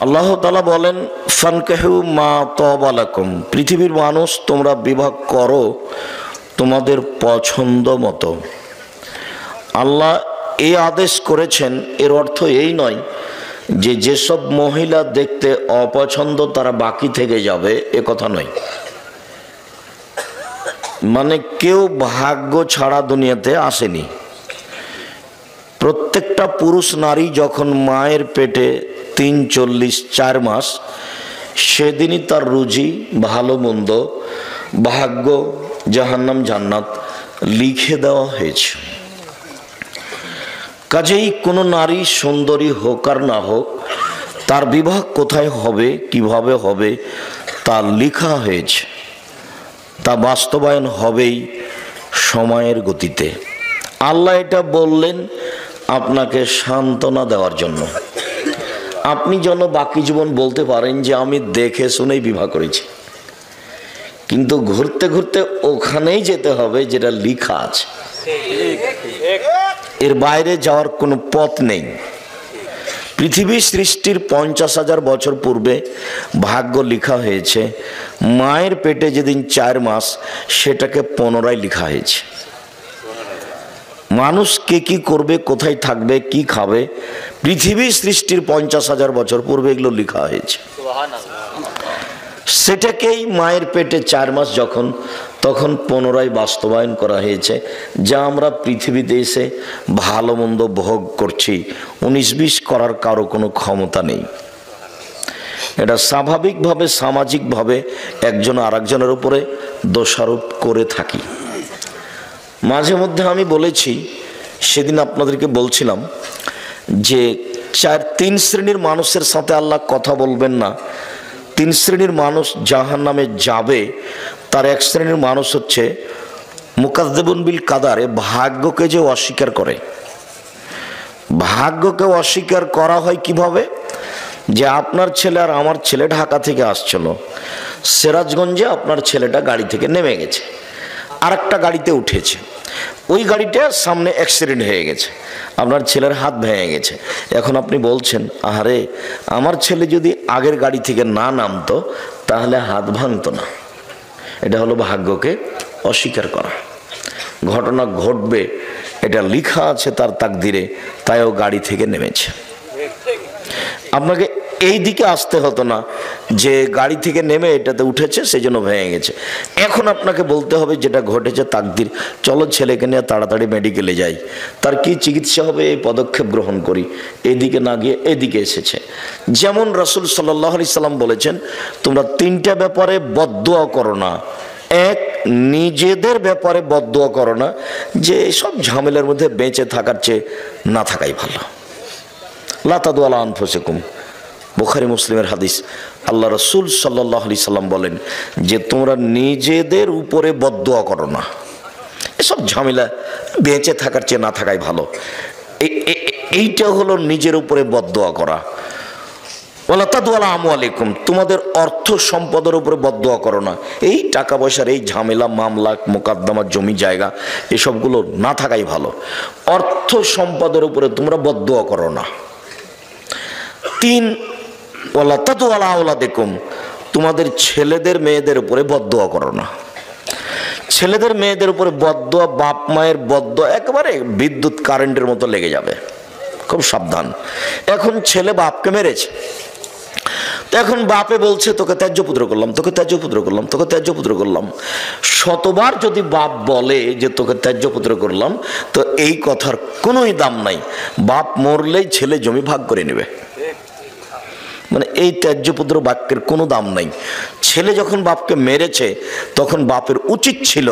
আল্লাহ তাআলা বলেন, ফানকাহু মা তাবা লাকুম, পৃথিবীর মানুষ তোমরা বিবাহ করো তোমাদের পছন্দ মতো। আল্লাহ এই আদেশ করেছেন, এর অর্থ এই নয় যে যেসব মহিলা দেখতে অপছন্দ তারা বাকি থেকে যাবে, এ কথা নয়। মানে কেউ ভাগ্য ছাড়া দুনিয়াতে আসেনি। প্রত্যেকটা পুরুষ নারী যখন মায়ের পেটে ৪ মাস, সেদিনই তার রুজি, ভালো মন্দ, ভাগ্য, জাহান্নাম জান্নাত লিখে দেওয়া হয়েছে। কাজেই কোনো নারী সুন্দরী হোক আর না হোক, তার বিবাহ কোথায় হবে, কিভাবে হবে, তা লেখা হয়েছে। তা বাস্তবায়ন হবেই সময়ের গতিতে। আল্লাহ এটা বললেন আপনাকে সান্ত্বনা দেওয়ার জন্য, আপনি যেন বাকি জীবন বলতে পারেন যে আমি দেখে শুনেই বিবাহ করেছি। কিন্তু ঘুরতে ঘুরতে ওখানেই যেতে হবে যেটা লেখা আছে, এর বাইরে যাওয়ার কোনো পথ নেই। পৃথিবী সৃষ্টির ৫০,০০০ বছর পূর্বে ভাগ্য লেখা হয়েছে। মায়ের পেটে যেদিন ৪ মাস, সেটাকে পুনরায় লেখা হয়েছে। মানুষ কে কি করবে, কোথায় থাকবে, কি খাবে, পৃথিবী সৃষ্টির ৫০,০০০ বছর পূর্বে এগুলো লেখা হয়েছে। সেটাকেই মায়ের পেটে ৪ মাস যখন, তখন পুনরায় বাস্তবায়ন করা হয়েছে। যা আমরা পৃথিবীতে এসে ভালো মন্দ ভোগ করছি, ১৯-২০ করার কারো কোনো ক্ষমতা নেই। এটা স্বাভাবিকভাবে, সামাজিকভাবে একজন আরেকজনের উপরে দোষারোপ করে থাকি। মাঝে মধ্যে আমি বলেছি, সেদিন আপনাদেরকে বলছিলাম যে ৩ শ্রেণীর মানুষের সাথে আল্লাহ কথা বলবেন না। ৩ শ্রেণীর মানুষ জাহান্নামে যাবে। তার এক শ্রেণীর মানুষ হচ্ছে মুকাজ্জিবুন বিল কাদারে, ভাগ্যকে যে অস্বীকার করে। ভাগ্যকে অস্বীকার করা হয় কিভাবে? যে আপনার ছেলে আর আমার ছেলে ঢাকা থেকে আসছিল, সিরাজগঞ্জে আপনার ছেলেটা গাড়ি থেকে নেমে গেছে, আর একটা গাড়িতে উঠেছে। ওই গাড়িটা সামনে অ্যাক্সিডেন্ট হয়ে গেছে, আপনার ছেলের হাত ভেঙে গেছে। এখন আপনি বলছেন, আরে আমার ছেলে যদি আগের গাড়ি থেকে না নামতো তাহলে হাত ভাঙতো না। এটা হলো ভাগ্যকে অস্বীকার করা। ঘটনা ঘটবে, এটা লেখা আছে তার তাকদিরে, তাই ও গাড়ি থেকে নেমেছে। আপনাকে এই দিকে আসতে হতো না যে গাড়ি থেকে নেমে এটাতে উঠেছে সেজন্য ভেঙে গেছে। এখন আপনাকে বলতে হবে যেটা ঘটেছে তাকদির, চলো ছেলেকে নিয়ে তাড়াতাড়ি মেডিকেলে যাই, তার কি চিকিৎসা হবে এই পদক্ষেপ গ্রহণ করি। এদিকে না গিয়ে এদিকে এসেছে। যেমন রাসূল সাল্লাল্লাহু আলাইহি সাল্লাম বলেছেন, তোমরা ৩টা ব্যাপারে বদদুয়া করো না। এক, নিজেদের ব্যাপারে বদদুয়া করো না, যে সব ঝামেলার মধ্যে বেঁচে থাকার চেয়ে না থাকাই ভালো। লা তাদু আলা আনফুসিকুম, বুখারী মুসলিমের হাদিস। আল্লাহ রাসূল সাল্লাল্লাহু আলাইহি সাল্লাম বলেন যে তোমরা নিজেদের উপরে বদদুয়া করো না, এসব ঝামেলা বেঁচে থাকার চেয়ে না থাকাই ভালো। এইটা হলো নিজের উপরে বদদুয়া করা। ওয়ালা তাদু আলা আমওয়ালিকুম, তোমাদের অর্থ সম্পদের উপরে বদদুয়া করো না। এই টাকা পয়সার এই ঝামেলা, মামলা, মোকদ্দমা, জমি জায়গা, এসবগুলো না থাকাই ভালো। অর্থ সম্পদের উপরে তোমরা বদদুয়া করো না। ৩, ওয়ালা তাদু আলা আওলাদিকুম, তোমাদের ছেলেদের মেয়েদের উপরে বদদুয়া করো না। ছেলেদের মেয়েদের উপরে বদদুয়া, বাপ মায়ের বদদুয়া একেবারে বিদ্যুৎ কারেন্টের মতো লেগে যাবে, খুব সাবধান। এখন ছেলে বাপকে মেরেছে, তো এখন বাপে বলছে তোকে ত্যায্য পুত্র করলাম, তোকে ত্যায্য পুত্র করলাম, তোকে ত্যায্য পুত্র করলাম। শতবার যদি বাপ বলে যে তোকে ত্যায্য পুত্র করলাম, তো এই কথার কোনোই দাম নাই। বাপ মরলেই ছেলে জমি ভাগ করে নেবে। মানে এই ত্যায্য পুত্র বাক্যের কোনো দাম নাই। ছেলে যখন বাপকে মেরেছে, তখন বাপের উচিত ছিল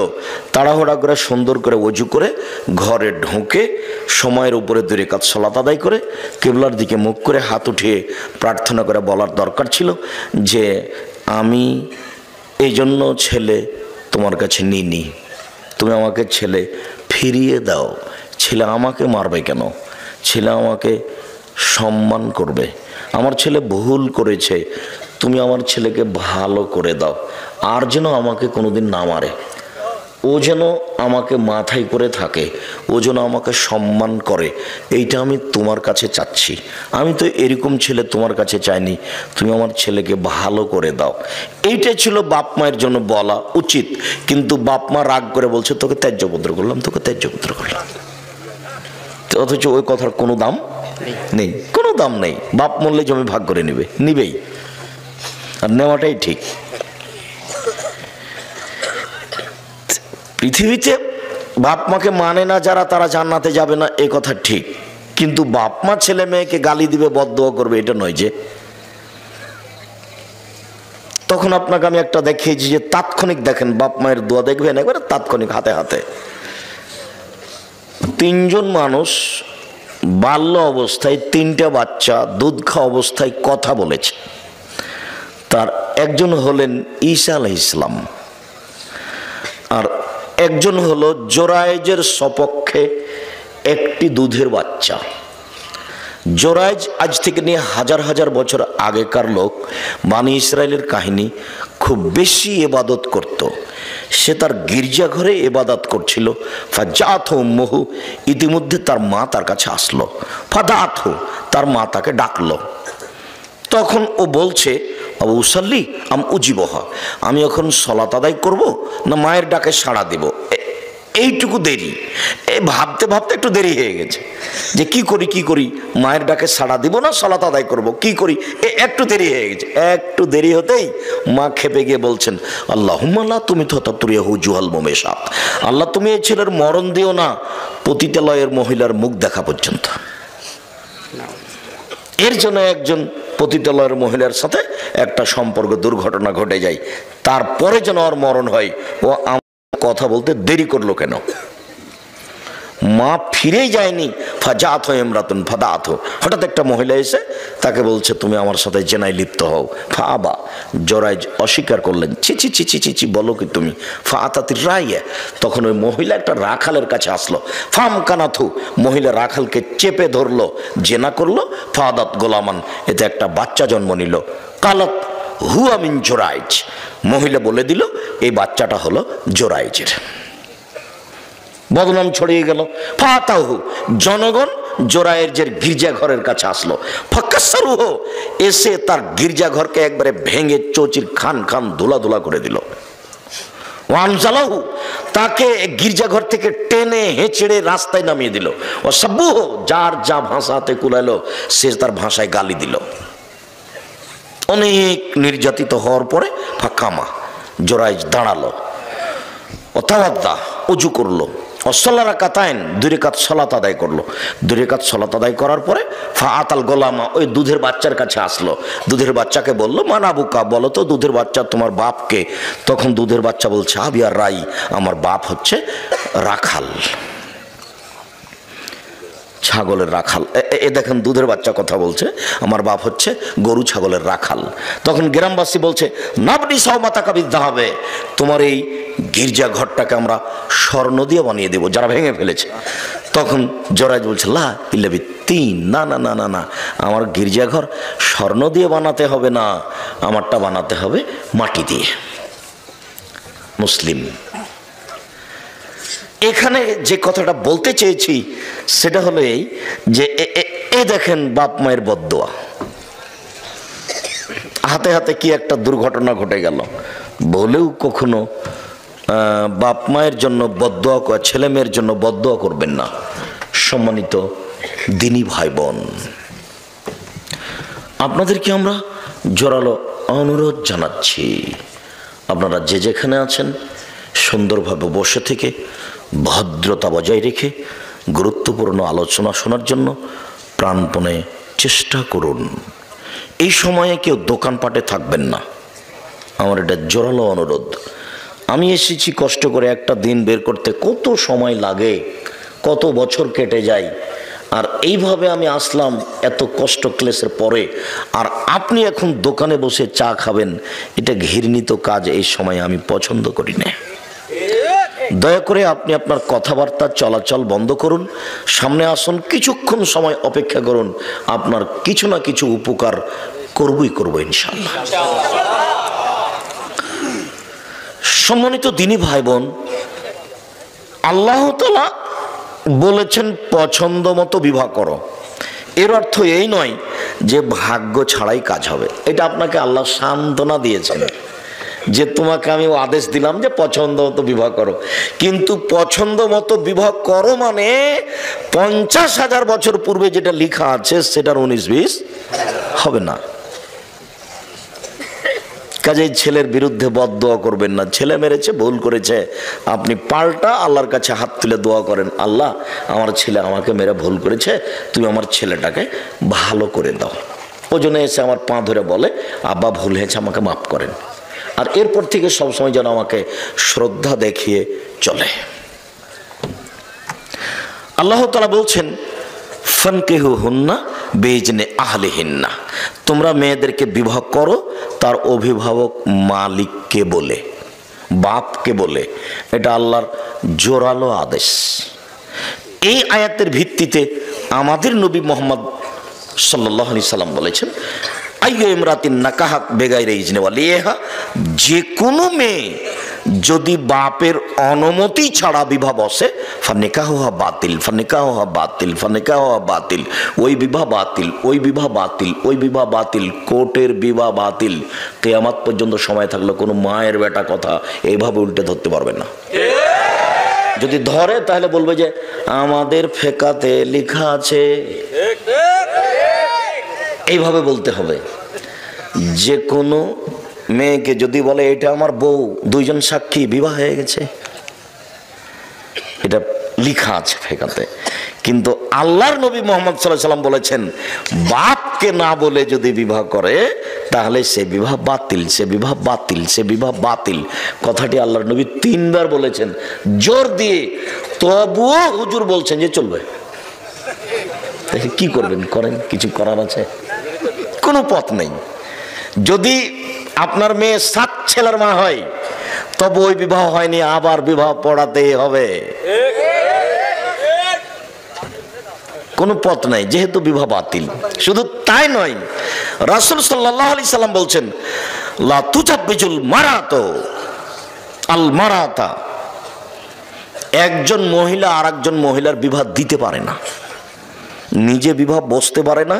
তাড়াহুড়া করে সুন্দর করে ওযু করে ঘরে ঢুকে সময়ের উপরে 2 রাকাত সালাত আদায় করে কিবলার দিকে মুখ করে হাত উঠিয়ে প্রার্থনা করে বলার দরকার ছিল যে আমি এই জন্য ছেলে তোমার কাছে নিইনি, তুমি আমাকে ছেলে ফিরিয়ে দাও। ছেলে আমাকে মারবে কেন? ছেলে আমাকে সম্মান করবে। আমার ছেলে ভুল করেছে, তুমি আমার ছেলেকে ভালো করে দাও, আর যেন আমাকে কোনোদিন না মারে। ও যেন আমাকে মাথায় করে থাকে, ও যেন আমাকে সম্মান করে, এইটা আমি তোমার কাছে চাচ্ছি। আমি তো এরকম ছেলে তোমার কাছে চাইনি, তুমি আমার ছেলেকে ভালো করে দাও। এইটা ছিল বাপ মায়ের জন্য বলা উচিত। কিন্তু বাপ মা রাগ করে বলছে তোকে ত্যায্যপুত্র করলাম, তোকে ত্যায্যপুত্র করলাম। অথচ ওই কথার কোনো দাম নেই, কোনো দাম নেই। বাপ মরলে জমি ভাগ করে নিবেই, আর নেওয়াটাই ঠিক। পৃথিবীতে বাপ মাকে মানে না যারা, তারা জান্নাতে যাবে না, এ কথা ঠিক। কিন্তু বাপ মা ছেলে মেয়েকে গালি দিবে, বদদোয়া করবে, এটা নয় যে। তখন আপনাকে আমি একটা দেখিয়েছি যে তাৎক্ষণিক দেখেন, বাপ মায়ের দোয়া দেখবেন একবারে তাৎক্ষণিক, হাতে হাতে। 3 জন মানুষ বাল্য অবস্থায় 3টা বাচ্চা দুধ খাওয়া অবস্থায় কথা বলেছে। তার একজন হলেন ঈসা আলাইহিস সালাম, আর একজন হলো জোরায়েজের সপক্ষে একটি দুধের বাচ্চা। জোরায়েজ আজ থেকে নিয়ে হাজার হাজার বছর আগেকার লোক, বানি ইসরায়েলের কাহিনী, খুব বেশি ইবাদত করত। সে তার গির্জাঘরে ইবাদত করছিল। ফাজাত উম্মুহু, ইতিমধ্যে তার মা তার কাছে আসলো। ফাদাত, তার মা তাকে ডাকলো। তখন ও বলছে আবু উসাল্লি আম উজিবহা, আমি এখন সলাত আদায় করব না মায়ের ডাকে সাড়া দেব। এইটুকু দেরি, ভাবতে ভাবতে একটু দেরি হয়ে গেছে যে কি করি, মায়ের ডাকে সাড়া দিব না সলাত আদায় করব, কি করি, একটু দেরি হয়ে গেছে। একটু দেরি হতেই মা খেপে গিয়ে বলছেন আল্লাহুম্মা লা তুমিতহু তুরিয়াহু জুহাল মুমেশাত, আল্লাহ তুমি এই ছেলের মরণ দিও না পতিতালয়ের মহিলার মুখ দেখা পর্যন্ত। এর জন্য একজন পতিতালয়ের মহিলার সাথে একটা সম্পর্ক, দুর্ঘটনা ঘটে যায়, তারপরে যেন ওর মরণ হয়। ও কথা বলতে দেরি করলো কেন? মা ফিরেই যায়নি। ফাজাত ইমরাতুন ফাদাত, হঠাৎ একটা মহিলা এসে তাকে বলছে তুমি আমার সাথে জেনায় লিপ্ত হও। ফাবা, জোরায়েজ অস্বীকার করলেন, ছি ছি ছি ছি ছি বলো কি তুমি। ফাতাতির রাইয়া, তখন ওই মহিলা একটা রাখালের কাছে আসলো। ফাম কানাথু, মহিলা রাখালকে চেপে ধরলো, জেনা করলো। ফাদাত গোলামান, এতে একটা বাচ্চা জন্ম নিল। কালত হুয়া মিন জোরায়েজ, মহিলা বলে দিল এই বাচ্চাটা হলো জোরায়েজের। বদনাম ছড়িয়ে গেল। ফাতাহু, জনগণ জোরায়েজের গির্জাঘরের কাছে আসলো। ফাক্কাসারুহ, এসে তার গির্জাঘরকে একবারে ভেঙে চৌচির খান খান ধুলা ধুলা করে দিল। ওয়ানজালাহু, তাকে গির্জাঘর থেকে টেনে হেঁচড়ে রাস্তায় নামিয়ে দিল। ও সাব্বুহ, যার যা ভাষাতে কুলাইলো সে তার ভাষায় গালি দিল। অনেক নির্যাতিত হওয়ার পরে ফাকামা, জোরায়েজ দাঁড়ালো। ও তাওয়াদ্দা, উজু করলো। অসল্লা রাকাতাইন, 2 রাকাত সালাত আদায় করলো। 2 রাকাত সালাত আদায় করার পরে ফাআতাল গোলামা, ওই দুধের বাচ্চার কাছে আসলো। দুধের বাচ্চাকে বলল মানাবুকা, বলো তো দুধের বাচ্চা তোমার বাপকে? তখন দুধের বাচ্চা বলছে আবিয়ার রাই, আমার বাপ হচ্ছে রাখাল, ছাগলের রাখাল। এ দেখেন দুধের বাচ্চা কথা বলছে, আমার বাপ হচ্ছে গরু ছাগলের রাখাল। তখন গ্রামবাসী বলছে নাবনি সাওমাতা কাবিদ্ধা হবে, তোমার এই গির্জা ঘরটাকে আমরা স্বর্ণ দিয়ে বানিয়ে দেব, যারা ভেঙে ফেলেছে। তখন জোরায়েজ বলছে লা ইল্লাবি তিন, না না না না না, আমার গির্জাঘর স্বর্ণ দিয়ে বানাতে হবে না, আমারটা বানাতে হবে মাটি দিয়ে। মুসলিম। এখানে যে কথাটা বলতে চেয়েছি সেটা হলো এই যে এ দেখেন বাপ মায়ের বদদোয়া, হাতে হাতে কি একটা দুর্ঘটনা ঘটে গেল। বলেও কখনো বাপ মায়ের জন্য বদদোয়া, ছেলে মেয়ের জন্য বদদোয়া করবেন না। সম্মানিত দিনী ভাই বোন, আপনাদেরকে আমরা জোরালো অনুরোধ জানাচ্ছি, আপনারা যে যেখানে আছেন সুন্দরভাবে বসে থেকে ভদ্রতা বজায় রেখে গুরুত্বপূর্ণ আলোচনা শোনার জন্য প্রাণপণে চেষ্টা করুন। এই সময়ে কেউ দোকানপাটে থাকবেন না, আমার এটা জোরালো অনুরোধ। আমি এসেছি কষ্ট করে, একটা দিন বের করতে কত সময় লাগে, কত বছর কেটে যায়, আর এইভাবে আমি আসলাম এত কষ্ট ক্লেশের পরে, আর আপনি এখন দোকানে বসে চা খাবেন, এটা ঘৃণিত কাজ। এই সময় আমি পছন্দ করি না। দয়া করে আপনি আপনার কথাবার্তা চলাচল বন্ধ করুন, সামনে আসুন, কিছুক্ষণ সময় অপেক্ষা করুন, আপনার কিছু না কিছু উপকার করবই করবো ইনশাআল্লাহ। সম্মানিত দিনী ভাই বোন, আল্লাহ তাআলা বলেছেন পছন্দ মতো বিবাহ করো, এর অর্থ এই নয় যে ভাগ্য ছাড়াই কাজ হবে। এটা আপনাকে আল্লাহ সান্ত্বনা দিয়েছেন যে তোমাকে আমি আদেশ দিলাম যে পছন্দ মতো বিবাহ করো, কিন্তু পছন্দ মতো বিবাহ করো মানে 50,000 বছর পূর্বে যেটা লেখা আছে সেটার 19-20 হবে না। কাজেই ছেলের বিরুদ্ধে বদদোয়া করবেন না। ছেলে মেরেছে, ভুল করেছে, আপনি পাল্টা আল্লাহর কাছে হাত তুলে দোয়া করেন, আল্লাহ আমার ছেলে আমাকে মেরে ভুল করেছে, তুমি আমার ছেলেটাকে ভালো করে দাও। ও জন্য এসে আমার পা ধরে বলে আব্বা ভুল হয়েছে, আমাকে মাফ করেন। আর এরপর থেকে সবসময় যেন আমাকে শ্রদ্ধা দেখিয়ে চলে। আল্লাহ তাআলা বলছেন ফানকিহুহুন্না বিইজনি আহলিহিন্না, তোমরা মেয়েদেরকে বিবাহ করো তার অভিভাবক মালিককে বলে, বাপকে বলে। এটা আল্লাহর জোরালো আদেশ। এই আয়াতের ভিত্তিতে আমাদের নবী মুহাম্মদ সাল্লাল্লাহু আলাইহি সাল্লাম বলেছেন আইয়ু ইমরাতিন নাকাহাত বেগাইরে ইজনি ওয়ালিহা, যে কোনো মেয়ে যদি বাপের অনুমতি ছাড়া বিবাহ বসে ফানিকাহুহা বাতিল, ফানিকাহুহা বাতিল, ফানিকাহুহা বাতিল, ওই বিবাহ বাতিল, ওই বিবাহ বাতিল, ওই বিবাহ বাতিল, কোর্টের বিবাহ বাতিল। কিয়ামত পর্যন্ত সময় থাকলে কোনো মায়ের বেটা কথা এইভাবে উল্টে ধরতে পারবে না। যদি ধরে তাহলে বলবে যে আমাদের ফেকাতে লেখা আছে, এইভাবে বলতে হবে। যে কোনো মেয়েকে যদি বলে এটা আমার বউ, দুইজন সাক্ষী, বিবাহ হয়ে গেছে, এটা লেখা আছে ফেকাতে। কিন্তু আল্লাহর নবী মুহাম্মদ সাল্লাল্লাহু আলাইহি সাল্লাম বলেছেন বাপকে না বলে যদি বিবাহ করে তাহলে সে বিবাহ বাতিল, সে বিবাহ বাতিল, সে বিবাহ বাতিল। কথাটি আল্লাহর নবী 3 বার বলেছেন জোর দিয়ে। তবুও হুজুর বলছেন যে চলবে। দেখে কি করবেন, করেন, কিছু করার আছে? কোনো পথ নেই। যদি আপনার মেয়ে 7 ছেলের মা হয় তবে ওই বিবাহ হয়নি, আবার বিবাহ পড়াতেই হবে। কোনো পথ নাই, যেহেতু বিবাহ বাতিল। শুধু তাই নয়, রাসূল সাল্লাল্লাহু আলাইহি সাল্লাম বলছেন লা তুজাব্বিজুল মারাতু আল মারাতা, একজন মহিলা আর একজন মহিলার বিবাহ দিতে পারে না, নিজে বিবাহ বসতে পারে না,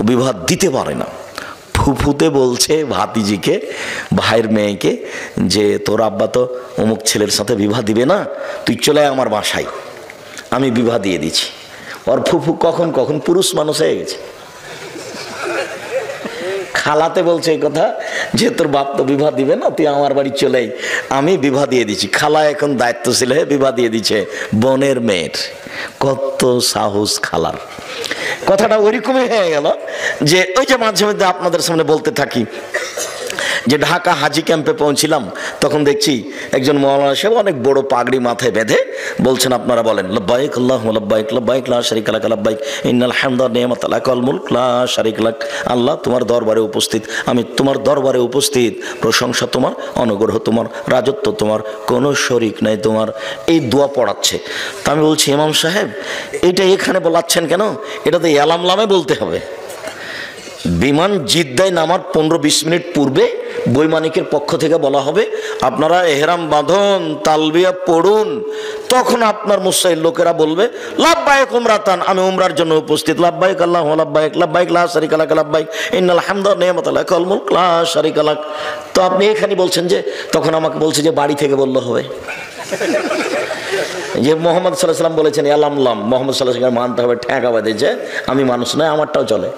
বিবাহ দিতে পারে না। ফুফুতে বলছে ভাতিজিকে, ভাইয়ের মেয়েকে যে তোর আব্বা তো অমুক ছেলের সাথে বিবাহ দিবে না, তুই চলে আয় আমার বাসায়, আমি বিবাহ দিয়ে দিচ্ছি। ওর ফুফু কখন কখন পুরুষ মানুষ হয়ে গেছে। খালাতে বলছে এই কথা যে তোর বাপ তো বিবাহ দিবে না, তুই আমার বাড়ি চলে আয়, আমি বিবাহ দিয়ে দিচ্ছি। খালা এখন দায়িত্বশীল হয়ে বিবাহ দিয়ে দিচ্ছে বোনের মেয়ের। কত সাহস খালার! কথাটা ওইরকমই হয়ে গেল যে ওই যে মাঝে মধ্যে আপনাদের সামনে বলতে থাকি যে ঢাকা হাজি ক্যাম্পে পৌঁছিলাম, তখন দেখছি একজন মাওলানা সাহেব অনেক বড় পাগড়ি মাথায় বেঁধে বলছেন আপনারা বলেন লব্বাইক আল্লাহুম্মা লব্বাইক লব্বাইক লা শারীকা লাক লাব্বাইক ইন্নাল হামদা ওয়া নি'মাতা লাক ওয়াল মুলক লা শারীকা লাক। আল্লাহ তোমার দরবারে উপস্থিত, আমি তোমার দরবারে উপস্থিত, প্রশংসা তোমার, অনুগ্রহ তোমার, রাজত্ব তোমার, কোনো শরীক নাই তোমার। এই দোয়া পড়াচ্ছে। তা আমি বলছি ইমাম সাহেব এটা এখানে বলাচ্ছেন কেন? এটা তো ইয়ালামলামে বলতে হবে। বিমান জিদ্দায় নামার 15-20 মিনিট পূর্বে বৈমানিকের পক্ষ থেকে বলা হবে আপনারা এহরাম বাঁধুন, তালবিয়া পড়ুন। তখন আপনার মুসাইল লোকেরা বলবে লাব্বাইক উমরাতান, আমি উমরার জন্য উপস্থিত, লাব্বাইক আল্লাহুম্মা লাব্বাইক লব্বাইক লা শারীকা লাক লাব্বাইক ইন্নাল হামদা ওয়া নি'মাতা লাক ওয়াল মুলক লা শারীকা লাক। তো আপনি এখানে বলছেন যে, তখন আমাকে বলছে যে বাড়ি থেকে বললে হবে যে মুহাম্মদ সাল্লাল্লাহু আলাইহি সাল্লাম বলেছেন ইয়ালামলাম, মুহাম্মদ সাল্লাল্লাহু আলাইহি সাল্লাম মানতে হবে, ঠেকা বাঁধেছে, আমি মানুষ নয়, আমারটাও চলে।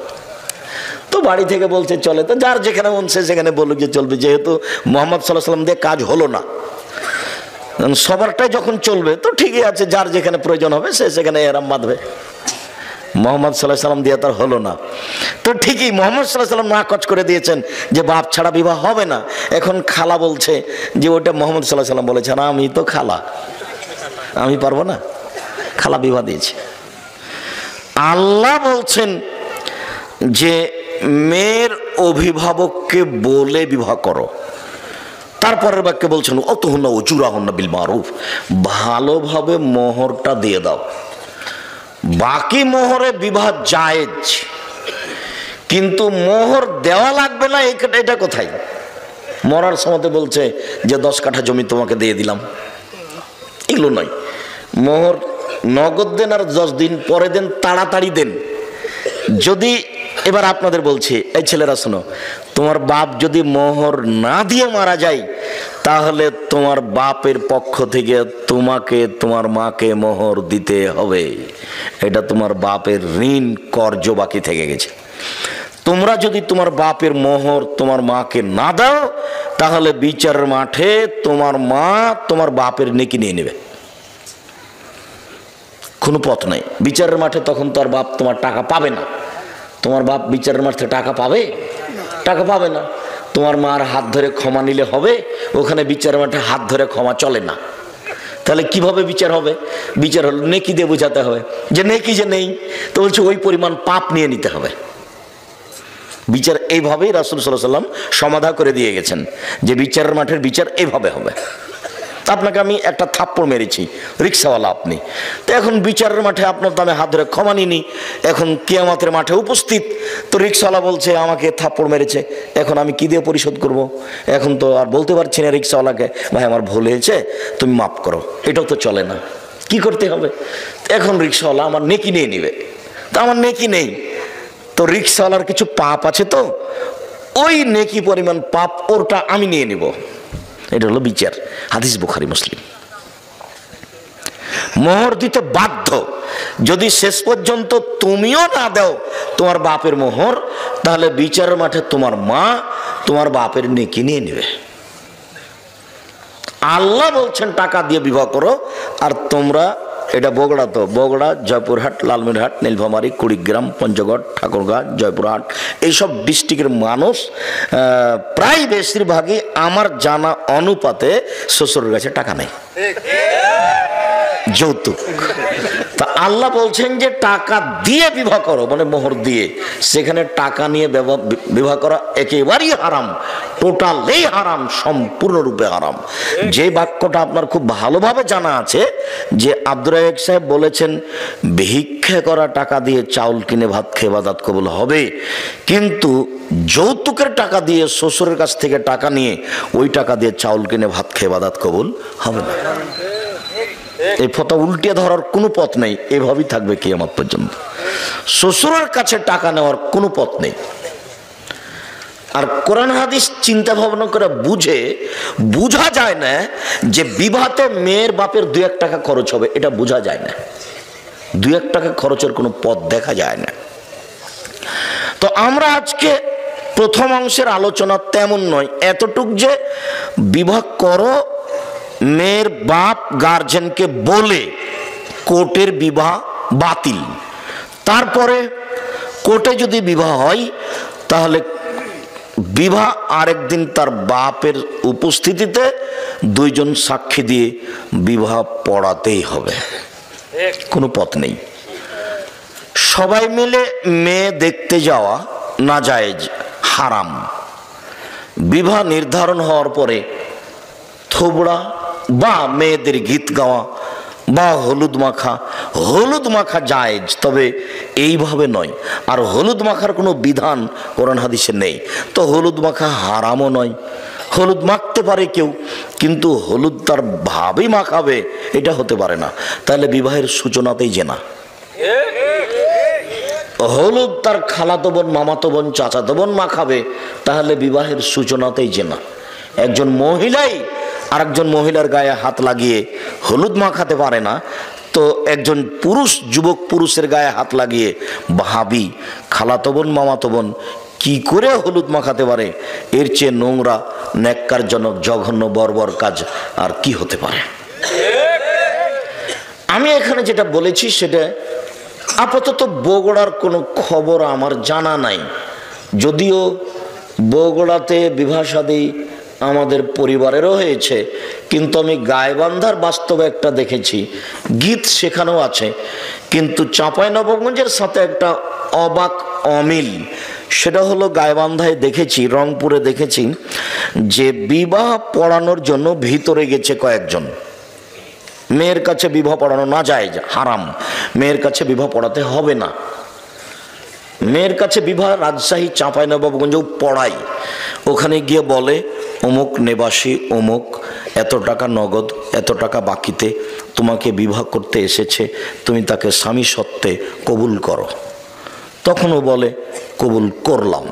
তো বাড়ি থেকে বলছে চলে, তো যার যেখানে মন সে সেখানে বলুক যে চলবে। যেহেতু মুহাম্মদ সাল্লাল্লাহু আলাইহি সাল্লাম দিয়ে কাজ হলো না, সবারটাই যখন চলবে তো ঠিকই আছে, যার যেখানে প্রয়োজন হবে সে সেখানে এহরাম বাঁধবে। মুহাম্মদ সাল্লাল্লাহু আলাইহি সাল্লাম দিয়ে তার হলো না, তো ঠিকই মুহাম্মদ সাল্লাল্লাহু আলাইহি সাল্লাম নাকচ করে দিয়েছেন যে বাপ ছাড়া বিবাহ হবে না। এখন খালা বলছে যে ওটা মুহাম্মদ সাল্লাল্লাহু আলাইহি সাল্লাম বলেছেন, আমি তো খালা, আমি পারবো না, খালা বিবাহ দিয়েছে। আল্লাহ বলছেন যে মেয়ের অভিভাবককে বলে বিবাহ করো। তারপরের বাক্যে বলছেন অতহুন্না উজুরাহুন্না বিল মারুফ, ভালোভাবে মোহরটা দিয়ে দাও। বাকি মোহরে বিবাহ জায়েজ, কিন্তু মোহর দেওয়া লাগবে না, এটা কোথায়? মরার সময় বলছে যে 10 কাঠা জমি তোমাকে দিয়ে দিলাম, এগুলো নয়। মোহর নগদ দেন আর 10 দিন পরে দেন, তাড়াতাড়ি দেন। যদি এবার আপনাদের বলছি, এই ছেলেরা শোনো, তোমার বাপ যদি মোহর না দিয়ে মারা যায়, তাহলে তোমার বাপের পক্ষ থেকে তোমাকে তোমার মাকে মোহর দিতে হবে। এটা তোমার বাপের ঋণ কর্জ বাকি থেকে গেছে। তোমরা যদি তোমার বাপের মোহর তোমার মাকে না দাও, তাহলে বিচারের মাঠে তোমার মা তোমার বাপের নেকি নিয়ে নেবে, কোনো পথ নাই। বিচারের মাঠে তখন তোর বাপ তোমার টাকা পাবে না। তোমার বাপ বিচারের মাঠে টাকা পাবে? টাকা পাবে না। তোমার মার হাত ধরে ক্ষমা নিলে হবে? ওখানে বিচারের মাঠে হাত ধরে ক্ষমা চলে না। তাহলে কিভাবে বিচার হবে? বিচার হলো নেকি দিয়ে বোঝাতে হবে, যে নেকি যে নেই, তো বলছে ওই পরিমাণ পাপ নিয়ে নিতে হবে। বিচার এইভাবেই রাসূল সাল্লাল্লাহু আলাইহি ওয়াসাল্লাম সমাধা করে দিয়ে গেছেন, যে বিচারের মাঠের বিচার এইভাবে হবে। আপনাকে আমি একটা থাপ্পড় মেরেছি, রিক্সাওয়ালা আপনি, তো এখন বিচারের মাঠে আপনার দামে হাত ধরে ক্ষমা নিনি, এখন কিয়ামতের মাঠে উপস্থিত, তো রিক্সাওয়ালা বলছে আমাকে থাপ্পড় মেরেছে, এখন আমি কি দিয়ে পরিশোধ করব? এখন তো আর বলতে পারছি না রিক্সাওয়ালাকে, ভাই আমার ভুল হয়েছে, তুমি মাফ করো। এটাও তো চলে না, কি করতে হবে? এখন রিক্সাওয়ালা আমার নেকি নিয়ে নিবে, তো আমার নেকি নেই, তো রিক্সাওয়ালার কিছু পাপ আছে, তো ওই নেকি পরিমাণ পাপ ওরটা আমি নিয়ে নিব। এটা হলো বিচার। হাদিস বুখারী মুসলিম। মোহর দিতে বাধ্য। যদি শেষ পর্যন্ত তুমিও না দাও তোমার বাপের মোহর, তাহলে বিচারের মাঠে তোমার মা তোমার বাপের নেকি নিয়ে নেবে। আল্লাহ বলছেন টাকা দিয়ে বিবাহ করো, আর তোমরা, এটা বগুড়া, তো বগুড়া, জয়পুরহাট, লালমনিরহাট, নীলফামারী, কুড়িগ্রাম, পঞ্চগড়, ঠাকুরগাঁ, জয়পুরহাট, এইসব ডিস্ট্রিক্টের মানুষ প্রায় বেশিরভাগই আমার জানা অনুপাতে শ্বশুরের কাছে টাকা নেই, যৌতুক। তা আল্লাহ বলছেন যে টাকা দিয়ে বিবাহ করো, মানে মোহর দিয়ে। সেখানে টাকা নিয়ে বিবাহ করা একেবারেই হারাম, টোটালি হারাম, সম্পূর্ণরূপে হারাম। যে বাক্যটা আপনার খুব ভালোভাবে জানা আছে, যে আব্দুর রাজ্জাক সাহেব বলেছেন ভিক্ষা করা টাকা দিয়ে চাউল কিনে ভাত খেয়ে ইবাদত কবুল হবে, কিন্তু যৌতুকের টাকা দিয়ে শ্বশুরের কাছ থেকে টাকা নিয়ে ওই টাকা দিয়ে চাউল কিনে ভাত খেয়ে ইবাদত কবুল হবে না। এই ফতোয়া উল্টিয়ে ধরার কোনো পথ নেই, এভাবেই থাকবে কিয়ামত পর্যন্ত। শ্বশুরের কাছে টাকা নেওয়ার কোনো পথ নেই। আর কোরআন হাদিস চিন্তা ভাবনা করে বুঝা যায় না যে বিবাহতে মেয়ের বাপের 2-1 টাকা খরচ হবে, এটা বোঝা যায় না। 2-1 টাকা খরচের কোনো পথ দেখা যায় না। তো আমরা আজকে প্রথম অংশের আলোচনা তেমন নয়, এতটুক যে বিবাহ করো, মেয়ের বাপ গার্জেনকে বলে কোর্টের বিবাহ বাতিল। তারপরে কোর্টে যদি বিবাহ হয়, তাহলে বিবাহ আরেকদিন তার বাপের উপস্থিতিতে 2 জন সাক্ষী দিয়ে বিবাহ পড়াতেই হবে, কোনো পথ নেই। সবাই মিলে মেয়ে দেখতে যাওয়া নাজায়েজ, হারাম। বিবাহ নির্ধারণ হওয়ার পরে থোবড়া বা মেয়েদের গীত গাওয়া বা হলুদ মাখা জায়েজ, তবে এইভাবে নয়। আর হলুদ মাখার কোনো বিধান কোরআন হাদিসে নেই, তো হলুদ মাখা হারামও নয়। হলুদ মাখতে পারে কেউ, কিন্তু হলুদ তার ভাবেই মাখাবে এটা হতে পারে না, তাহলে বিবাহের সূচনাতেই জেনা। হলুদ তার খালাতো বোন, মামাতো বোন, চাচাতো বোন মাখাবে, তাহলে বিবাহের সূচনাতেই জেনা। একজন মহিলাই আরেকজন মহিলার গায়ে হাত লাগিয়ে হলুদ মাখাতে পারে না, তো একজন যুবক পুরুষের গায়ে হাত লাগিয়ে ভাবি, খালাতো বোন, মামাতো বোন কি করে হলুদ মাখাতে পারে? এর চেয়ে নোংরা, ন্যাক্কারজনক, জঘন্য, বর্বর কাজ আর কি হতে পারে? আমি এখানে যেটা বলেছি সেটা আপাতত বগুড়ার কোনো খবর আমার জানা নাই, যদিও বগুড়াতে বিবাহ শাদী আমাদের পরিবারেরও হয়েছে, কিন্তু আমি গাইবান্ধার বাস্তবে একটা দেখেছি, গীত সেখানেও আছে, কিন্তু চাঁপাইনবাবগঞ্জের সাথে একটা অবাক অমিল। সেটা হলো গাইবান্ধায় দেখেছি, রংপুরে দেখেছি, যে বিবাহ পড়ানোর জন্য ভিতরে গেছে কয়েকজন। মেয়ের কাছে বিবাহ পড়ানো না যায়, হারাম, মেয়ের কাছে বিবাহ পড়াতে হবে না। মেয়ের কাছে বিবাহ রাজশাহী চাঁপাইনবাবগঞ্জেও পড়াই, ওখানে গিয়ে বলে অমুক নিবাসী অমুক এত টাকা নগদ এত টাকা বাকিতে তোমাকে বিবাহ করতে এসেছে, তুমি তাকে স্বামী সত্ত্বে কবুল করো। তখন ও বলে কবুল করলাম।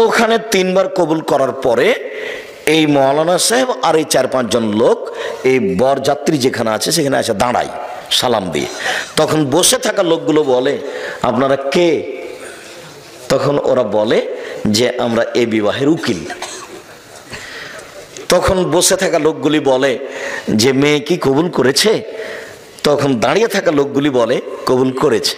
ওখানে 3 বার কবুল করার পরে এই মৌলানা সাহেব আর এই 4-5 জন লোক এই বরযাত্রী যেখানে আছে সেখানে এসে দাঁড়ায় সালাম দিয়ে। তখন বসে থাকা লোকগুলো বলে আপনারা কে? তখন ওরা বলে যে আমরা এই বিবাহের উকিল। তখন বসে থাকা লোকগুলি বলে যে মেয়ে কি কবুল করেছে? তখন দাঁড়িয়ে থাকা লোকগুলি বলে কবুল করেছে।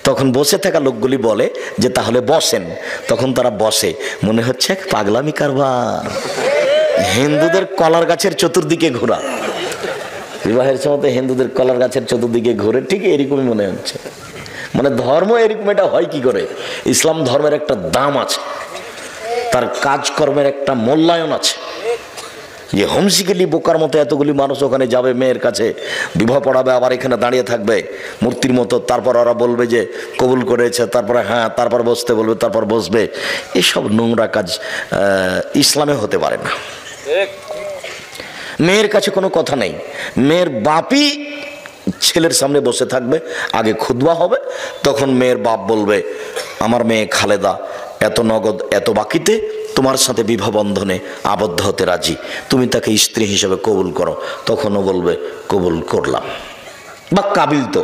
তখন বসে থাকা লোকগুলি বলে যে তাহলে বসেন। তখন তারা বসে, মনে হচ্ছে এক পাগলামি কারবার, হিন্দুদের কলার গাছের চতুর্দিকে ঘোরা। বিবাহের সময় হিন্দুদের কলার গাছের চতুর্দিকে ঘুরে, ঠিক এরকমই মনে হচ্ছে। মানে ধর্ম এরকম এটা হয় কি করে? ইসলাম ধর্মের একটা দাম আছে, তার কাজকর্মের একটা মূল্যায়ন আছে। যে হোমসিকেলি বোকার মতো এতগুলি মানুষ ওখানে যাবে, মেয়ের কাছে বিবাহ পড়াবে, আবার এখানে দাঁড়িয়ে থাকবে মূর্তির মতো। তারপর ওরা বলবে যে কবুল করেছে, তারপরে হ্যাঁ, তারপর বসতে বলবে, তারপর বসবে। এসব নোংরা কাজ ইসলামে হতে পারে না। মেয়ের কাছে কোনো কথা নেই, মেয়ের বাপই ছেলের সামনে বসে থাকবে, আগে খুতবা হবে, তখন মেয়ের বাপ বলবে আমার মেয়ে খালেদা এত নগদ এত বাকিতে তোমার সাথে বিবাহ বন্ধনে আবদ্ধ হতে রাজি, তুমি তাকে স্ত্রী হিসেবে কবুল করো। তখনও বলবে কবুল করলাম বা কাবিল তো।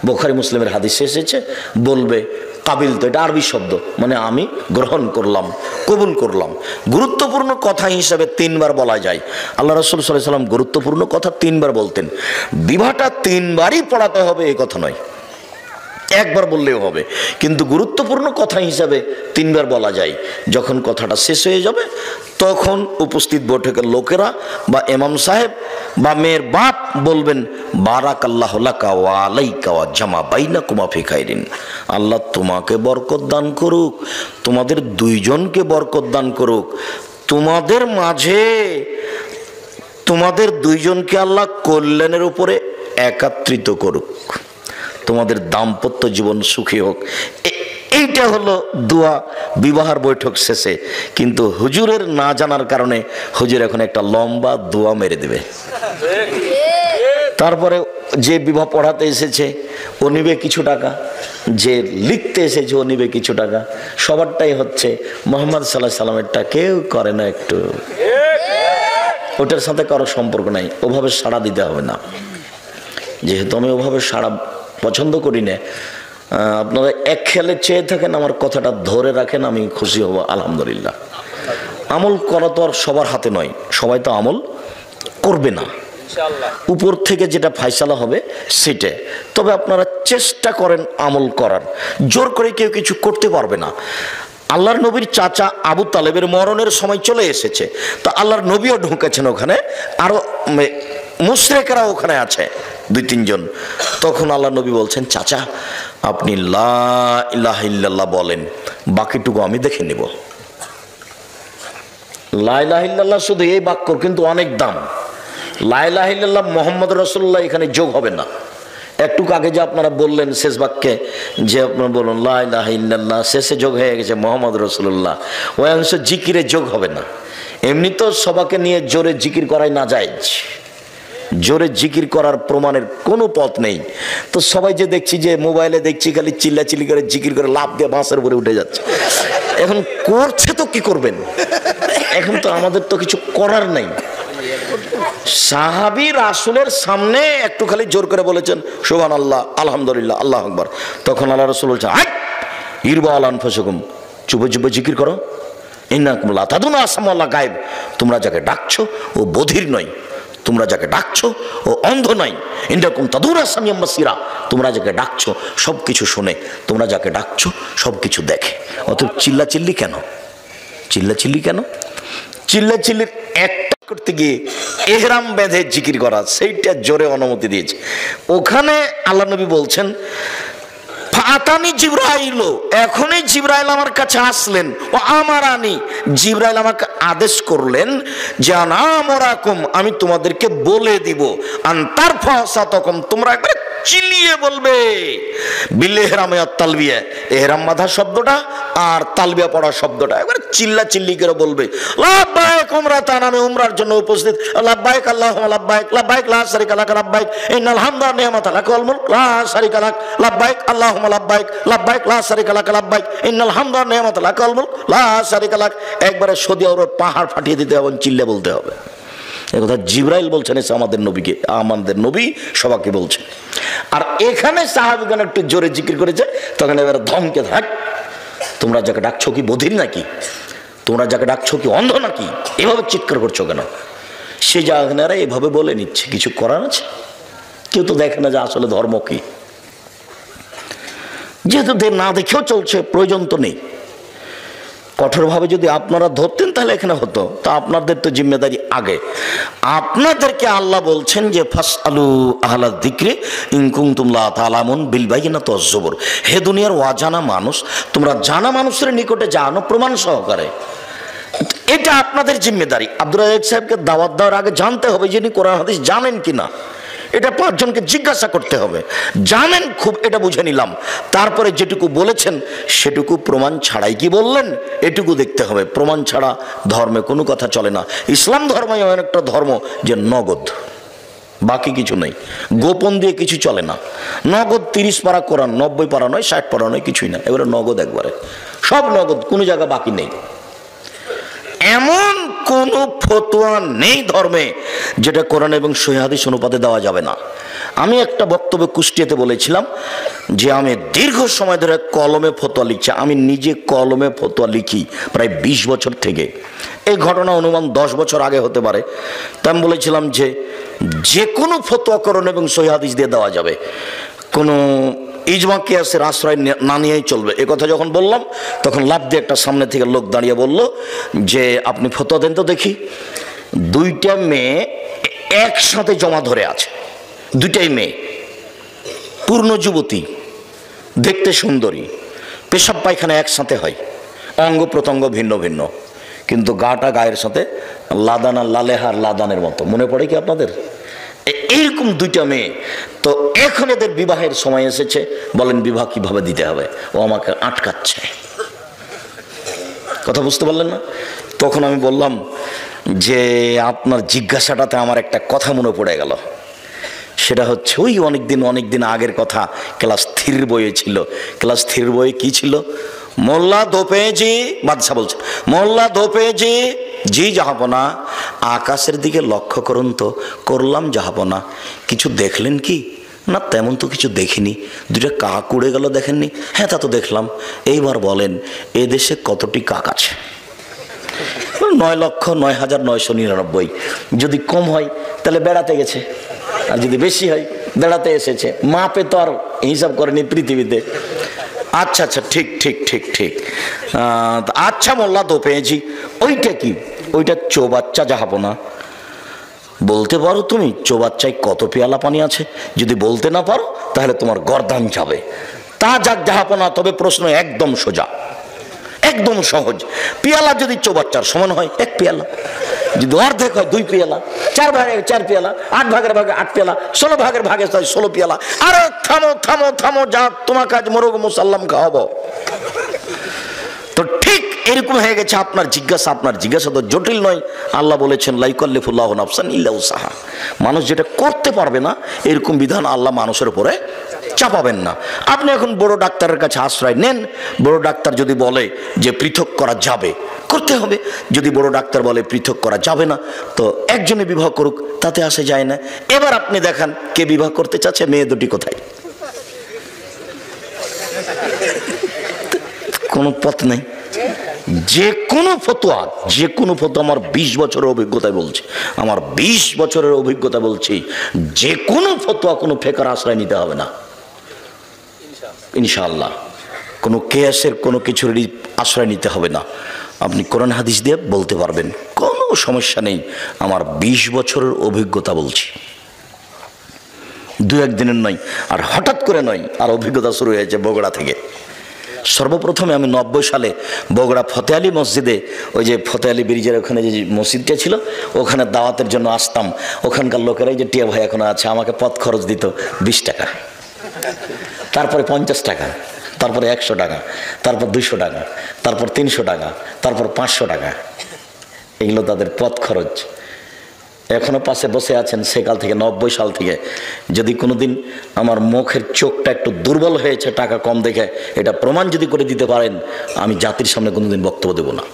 বুখারী মুসলিমের হাদিসে এসেছে বলবে কাবিল তো, এটা আরবি শব্দ, মানে আমি গ্রহণ করলাম, কবুল করলাম। গুরুত্বপূর্ণ কথা হিসাবে 3 বার বলা যায়। আল্লাহ রাসূল সাল্লাল্লাহু আলাইহি ওয়াসাল্লাম গুরুত্বপূর্ণ কথা 3 বার বলতেন। বিবাহটা 3 বারই পড়াতে হবে এই কথা নয়, একবার বললেও হবে, কিন্তু গুরুত্বপূর্ণ কথা হিসাবে 3 বার বলা যায়। যখন কথাটা শেষ হয়ে যাবে তখন উপস্থিত বৈঠকের লোকেরা বা ইমাম সাহেব বা মেয়ের বাপ বলবেন বারাকাল্লাহু লাকা ওয়া আলাইকা ওয়া জামা বাইনাকুমা ফি খাইরিন। আল্লাহ তোমাকে বরকত দান করুক, তোমাদের 2 জনকে বরকত দান করুক, তোমাদের মাঝে তোমাদের 2 জনকে আল্লাহ কল্যাণের উপরে একত্রিত করুক, তোমাদের দাম্পত্য জীবন সুখী হোক। এইটা হলো দোয়া বিবাহের বৈঠক শেষে। কিন্তু হুজুরের না জানার কারণে হুজুর এখন একটা লম্বা দোয়া মেরে দেবে। তারপরে যে বিবাহ পড়াতে এসেছে ও নিবে কিছু টাকা, যে লিখতে এসেছে ও নিবে কিছু টাকা। সবারটাই হচ্ছে মুহাম্মদ সাল্লাল্লাহু আলাইহি সাল্লামেরটা কেউ করে না, একটু ওটার সাথে কারো সম্পর্ক নাই, ওভাবে সাড়া দিতে হবে না। যেহেতু আমি ওভাবে সাড়া পছন্দ করি না, আপনারা এক খেয়ালে চেয়ে থাকেন, আমার কথাটা ধরে রাখেন, আমি খুশি হব আলহামদুলিল্লাহ। আমল করা তো আর সবার হাতে নয়, সবাই তো আমল করবে না, উপর থেকে যেটা ফায়সালা হবে সেটা। তবে আপনারা চেষ্টা করেন আমল করার, জোর করে কেউ কিছু করতে পারবে না। আল্লাহর নবীর চাচা আবু তালেবের মরণের সময় চলে এসেছে, তো আল্লাহর নবীও ঢুকেছেন ওখানে, আরো মুশরিকরা ওখানে আছে 2-3 জন। তখন আল্লাহ নবী বলছেন চাচা আপনি লা ইলাহা ইল্লাল্লাহ বলেন, বাকিটুকু আমি দেখে নিব। লা ইলাহা ইল্লাল্লাহ শুধু এই বাক্য কিন্তু অনেক দাম। লা ইলাহা ইল্লাল্লাহ মুহাম্মদ রাসূলুল্লাহ এখানে যোগ হবে না। একটু আগে যে আপনারা বললেন শেষ বাক্যে যে আপনারা বলুন লা ইলাহা ইল্লাল্লাহ, শেষে যোগ হয়ে গেছে মুহাম্মদ রাসূলুল্লাহ, ওই অংশ জিকিরে যোগ হবে না। এমনি তো সবাইকে নিয়ে জোরে জিকির করাই না জায়েজ, জোরে জিকির করার প্রমাণের কোনো পথ নেই। তো সবাই যে দেখছি যে মোবাইলে দেখছি খালি চিল্লাচিল্লি করে জিকির করে লাফ দিয়ে বাঁশের উপরে উঠে যাচ্ছে। এখন করছে তো কি করবেন, এখন তো আমাদের তো কিছু করার নেই। সাহাবী রাসূলের সামনে একটু খালি জোর করে বলেছেন সুবহানাল্লাহ আলহামদুলিল্লাহ আল্লাহু আকবার, তখন আল্লাহ রাসূল বলছেন ইরবা আলা আনফুসিকুম, চুপে চুপে জিকির করো, ইন্নাকুম লা তাদুনা আসামাল্লাহ গায়েব, তোমরা যাকে ডাকছো ও বধির নয়, তোমরা যাকে ডাকছো ও অন্ধ নয়, ইন্নাকুম তাদুনা সামিয়াম বাসীরা, তোমরা যাকে ডাকছো সব কিছু শোনে, তোমরা যাকে ডাকছো সব কিছু দেখে। অতএব চিল্লাচিল্লি কেন, চিল্লাচিল্লি কেন? চিল্লাচিল্লির একটা করতে গিয়ে ইহরাম বেঁধে জিকির করা, সেইটা জোরে অনুমতি দিয়েছে। ওখানে আল্লাহ নবী বলছেন ফাতানি জিবরাইল, এখনই জিবরাইল আমার কাছে আসলেন, ও আমারানি, জিবরাইল আমাকে আদেশ করলেন যে আনামরাকুম, আমি তোমাদেরকে বলে দিব, আনতার ফাসাতকুম, তোমরা একবার চিল্লিয়ে বলবে বিল ইহরামে আর তালবিয়া, ইহরাম বাঁধা শব্দটা আর তালবিয়া পড়া শব্দটা একবার চিল্লা চিল্লি করে বলবে। লাব্বাইক উমরাতান, আমি উমরার জন্য উপস্থিত। লাব্বাইক আল্লাহুম্মা লাব্বাইক, লাব্বাইক লা শারীকা লাক লাব্বাইক, ইন্নাল হামদা ওয়ান নি'মাতা লাক ওয়াল মুলক লা শারীকা লাক। লাব্বাইক আল্লাহুম্মা লাব্বাইক, লাব্বাইক লা শারীকা লাক লাব্বাইক, ইন্নাল হামদা ওয়ান নি'মাতা লাক ওয়াল মুলক লা শারীকা লাক। একবারে সৌদি আরবের পাহাড় ফাটিয়ে দিতে হবে, চিল্লে বলতে হবে। এই কথা জিবরাইল বলছেন, এসে আমাদের নবীকে, আমাদের নবী সবাইকে বলছেন। আর এখানে সাহাবীগণ একটু জোরে জিকির করেছে, তখন এবার ধমকে থাক, তোমরা যাকে ডাকছো কি বধির নাকি? তোমরা যাকে ডাকছো কি অন্ধ নাকি? এভাবে চিৎকার করছো কেন? সে জাগনারা এভাবে বলে নিচ্ছে, কিছু করার আছে? কেউ তো দেখে না যে আসলে ধর্ম কি। যেহেতু না দেখেও চলছে, প্রয়োজন তো নেই। কঠোরভাবে যদি আপনারা ধরতেন তাহলে এখানে হতো। তা আপনাদের তো জিম্মেদারি আগে। আপনাদেরকে আল্লাহ বলছেন যে ফাসআলু আহলা যিকরি ইন কুনতুম লা তা'লামুন বিল বাইয়িনাতি ওয়াজ জুবুর। হে দুনিয়ার অজানা মানুষ, তোমরা জানা মানুষের নিকটে জানো প্রমাণ সহকারে। এটা আপনাদের জিম্মেদারি। আব্দুর রাজ্জাক সাহেবকে দাওয়াত দেওয়ার আগে জানতে হবে যিনি কোরআন হাদিস জানেন কিনা। এটা 5 জনকে জিজ্ঞাসা করতে হবে, জানেন খুব, এটা বুঝে নিলাম। তারপরে যেটুকু বলেছেন সেটুকু প্রমাণ ছাড়াই কি বললেন এটুকু দেখতে হবে। প্রমাণ ছাড়া ধর্মে কোনো কথা চলে না। ইসলাম ধর্ম এমন একটা ধর্ম যে নগদ, বাকি কিছু নেই, গোপন দিয়ে কিছু চলে না। নগদ 30 পারা কোরআন, 90 পারা নয়, 60 পারা নয়, কিছুই না, এবারে নগদ, একবারে সব নগদ, কোনো জায়গা বাকি নেই। এমন কোন ফতোয়া নেই ধর্মে যেটা কোরআন এবং সহিহ হাদিস অনুপাতে দেওয়া যাবে না। আমি একটা বক্তব্যে কুষ্টিয়াতে বলেছিলাম যে আমি দীর্ঘ সময় ধরে কলমে ফতোয়া লিখছি। আমি নিজে কলমে ফতোয়া লিখি প্রায় 20 বছর থেকে। এই ঘটনা অনুমান 10 বছর আগে হতে পারে। তা আমি বলেছিলাম যে কোনো ফতোয়া কোরআন এবং সহিহ হাদিস দিয়ে দেওয়া যাবে, কোনো ইজমা কিয়াসের আশ্রয় না নিয়েই চলবে। এ কথা যখন বললাম তখন লাফ দিয়ে একটা সামনে থেকে লোক দাঁড়িয়ে বলল যে আপনি ফতোয়া দেন তো দেখি। 2টা মেয়ে একসাথে জমা ধরে আছে, 2টাই মেয়ে, পূর্ণ যুবতী, দেখতে সুন্দরী, পেশাব পায়খানা একসাথে হয়, অঙ্গ প্রত্যঙ্গ ভিন্ন ভিন্ন, কিন্তু গাটা গায়ের সাথে লাদানা লালেহার লাদানের মতো। মনে পড়ে কি আপনাদের? এইরকম 2টা মেয়ে। তো এখন এদের বিবাহের সময় এসেছে, বলেন বিবাহ কিভাবে দিতে হবে? ও আমাকে আটকাচ্ছে। কথা বুঝতে পারলেন না? তখন আমি বললাম যে আপনার জিজ্ঞাসাটাতে আমার একটা কথা মনে পড়ে গেল। সেটা হচ্ছে ওই অনেকদিন আগের কথা, ক্লাস 3 বইয়ে ছিল। ক্লাস 3 বইয়ে কি ছিল? মোল্লা দোপেজি, বাদশা বলছে, মোল্লা দোপেজি জি জাহাপনা, আকাশের দিকে লক্ষ্য করুন তো। করলাম জাহাপনা। কিছু দেখলেন কি? না তেমন তো কিছু দেখিনি। 2টা কাক উড়ে গেল, দেখেননি? হ্যাঁ তা তো দেখলাম। এইবার বলেন এদেশে কতটি কাক আছে? 9,09,999। যদি কম হয় তাহলে বেড়াতে গেছে, আর যদি বেশি হয় বেড়াতে এসেছে। মাপে তো আর হিসাব করেনি পৃথিবীতে। আচ্ছা ঠিক ঠিক ঠিক ঠিক। আচ্ছা মোল্লা তো পেয়েছি। ওইটা কি? ওইটা চৌবাচ্চা জাহাপনা। বলতে পারো তুমি চৌবাচ্চায় কত পেয়ালা পানি আছে? যদি বলতে না পারো তাহলে তোমার গর্দান যাবে। তা যাক জাহাপনা, তবে প্রশ্ন একদম সোজা, একদম সহজ। পেয়ালা যদি চৌবাচ্চার সমান হয় 1 পেয়ালা, যদি অর্ধেক হয় 2 পেয়ালা, 4 ভাগে 4 পেয়ালা, 8 ভাগের ভাগে 8 পেয়ালা, 16 ভাগের ভাগে 16 পেয়ালা। আরে থামো থামো থামো, যা তোমাকে আজ মোরগ মুসাল্লাম খাওয়াবো। তো ঠিক এরকম হয়ে গেছে আপনার জিজ্ঞাসা। আপনার জিজ্ঞাসা তো জটিল নয়। আল্লাহ বলেছেন লা ইউকাল্লিফুল্লাহু নাফসান ইল্লা উসআহা। মানুষ যেটা করতে পারবে না এরকম বিধান আল্লাহ মানুষের উপরে চাপাবেন না। আপনি এখন বড় ডাক্তারের কাছে আশ্রয় নেন। বড় ডাক্তার যদি বলে যে পৃথক করা যাবে, করতে হবে। যদি বড় ডাক্তার বলে পৃথক করা যাবে না, তো একজনে বিবাহ করুক, তাতে আসে যায় না। এবার আপনি দেখান কে বিবাহ করতে চাচ্ছে, মেয়ে দুটি কোথায়? কোনো পথ নেই। যে কোনো ফতোয়া আমার 20 বছরের অভিজ্ঞতায় বলছি, আমার 20 বছরের অভিজ্ঞতা বলছি, যে কোনো ফতোয়া কোনো ফেকার আশ্রয় নিতে হবে না ইনশাআল্লাহ। কোনো কেয়াসের কোনো কিছুর আশ্রয় নিতে হবে না। আপনি কোরআন হাদিস দিয়ে বলতে পারবেন, কোনো সমস্যা নেই। আমার 20 বছরের অভিজ্ঞতা বলছি, 2-1 দিনের নয়, আর হঠাৎ করে নয়। আর অভিজ্ঞতা শুরু হয়েছে বগুড়া থেকে। সর্বপ্রথমে আমি 90 সালে বগুড়া ফতে আলী মসজিদে, ওই যে ফতে আলী ব্রিজের ওখানে যে মসজিদটা ছিল, ওখানে দাওয়াতের জন্য আসতাম। ওখানকার লোকেরাই যে টিয়া ভাই এখনো আছে, আমাকে পথ খরচ দিত 20 টাকা। তারপরে 50 টাকা, তারপরে 100 টাকা, তারপর 200 টাকা, তারপর 300 টাকা, তারপর 500 টাকা। এগুলো তাদের পথ খরচ। এখনো পাশে বসে আছেন সেকাল থেকে, 90 সাল থেকে। যদি কোনোদিন আমার মুখের চোখটা একটু দুর্বল হয়েছে টাকা কম দেখে, এটা প্রমাণ যদি করে দিতে পারেন, আমি জাতির সামনে কোনোদিন বক্তব্য দেব না।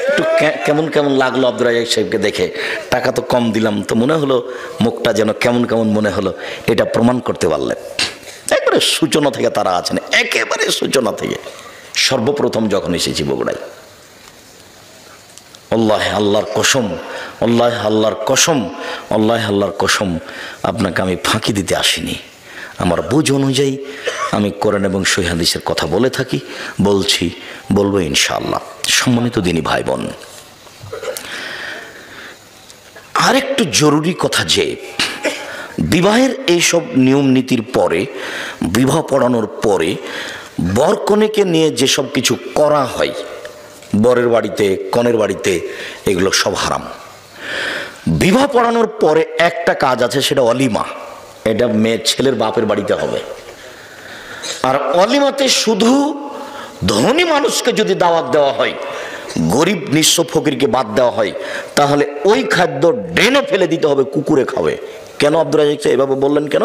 একটু কেমন কেমন লাগলো আব্দুর রাজ্জাক সাহেবকে দেখে, টাকা তো কম দিলাম, তো মনে হলো মুখটা যেন কেমন কেমন মনে হলো। এটা প্রমাণ করতে পারলেন। একবারে সূচনা থেকে তারা আছেন, একেবারে সূচনা থেকে। সর্বপ্রথম যখন এসেছি বগুড়ায়, আল্লাহ আল্লাহর কসম, আল্লাহ আল্লাহর কসম, আল্লাহ আল্লাহর কসম, আপনাকে আমি ফাঁকি দিতে আসিনি। আমার বুঝ অনুযায়ী আমি কোরআন এবং সহিহ হাদিসের কথা বলে থাকি, বলছি, বলবো ইনশাআল্লাহ। সম্মানিত দিনী ভাই বোন, আরেকটু জরুরি কথা যে বিবাহের এইসব নিয়ম নীতির পরে, বিবাহ পড়ানোর পরে বর কনেকে নিয়ে যেসব কিছু করা হয় বরের বাড়িতে, কনের বাড়িতে, এগুলো সব হারাম। বিবাহ পড়ানোর পরে একটা কাজ আছে, সেটা অলিমা। এটা মেয়ে ছেলের বাপের বাড়িতে হবে। আর অলিমাতে শুধু ধনী মানুষকে যদি দাওয়াত দেওয়া হয়, গরিব নিঃস্ব ফকিরকে বাদ দেওয়া হয়, তাহলে ওই খাদ্য ড্রেনে ফেলে দিতে হবে, কুকুরে খাবে। কেন আব্দুর রাজ্জাক এভাবে বললেন কেন?